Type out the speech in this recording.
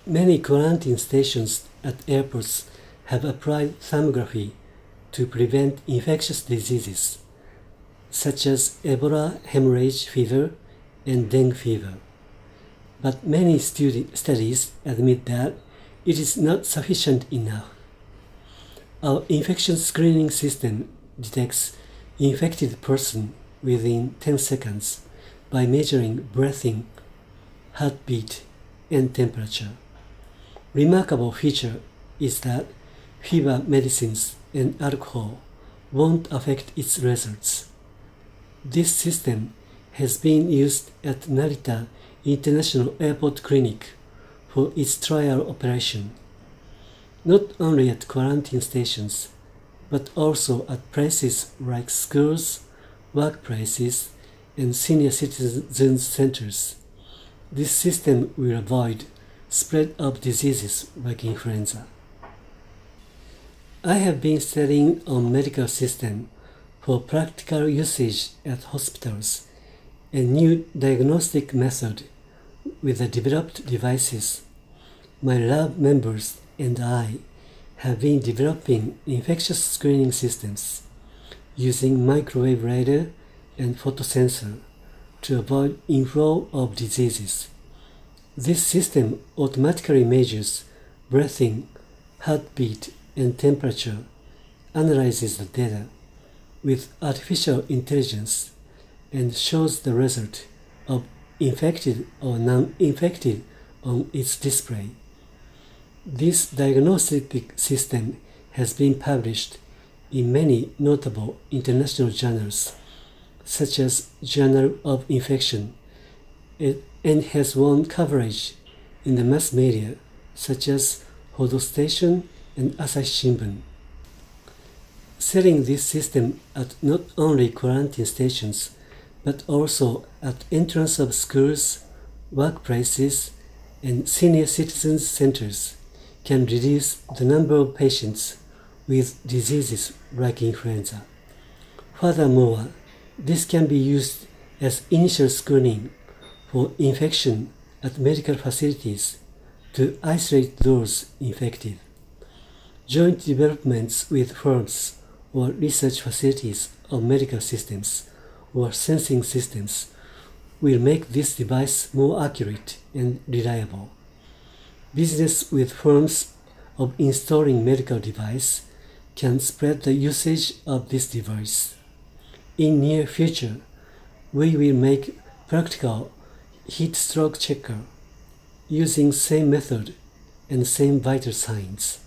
Many quarantine stations at airports have applied thermography to prevent infectious diseases, such as Ebola, hemorrhagic fever, and dengue fever. But many studies admit that it is not sufficient enough. Our infection screening system detects infected person within 10 seconds by measuring breathing, heartbeat, and temperature. Remarkable feature is that fever medicines and alcohol won't affect its results. This system has been used at Narita International Airport Clinic for its trial operation, not only at quarantine stations, but also at places like schools, workplaces, and senior citizens centers. This system will avoid spread of diseases like influenza. I have been studying on medical system for practical usage at hospitals and new diagnostic method with the developed devices. My lab members and I have been developing infectious screening systems using microwave radar and photosensor to avoid inflow of diseases. This system automatically measures breathing, heartbeat, and temperature, analyzes the data with artificial intelligence, and shows the result of infected or non-infected on its display. This diagnostic system has been published in many notable international journals, such as Journal of Infection, and has won coverage in the mass media, such as Hodo Station and Asahi Shimbun. Selling this system at not only quarantine stations, but also at entrance of schools, workplaces, and senior citizens centers can reduce the number of patients with diseases like influenza. Furthermore, this can be used as initial screening for infection at medical facilities to isolate those infected. Joint developments with firms or research facilities of medical systems or sensing systems will make this device more accurate and reliable. Business with firms of installing medical device can spread the usage of this device. In near future, we will make practical heat stroke checker using same method and same vital signs.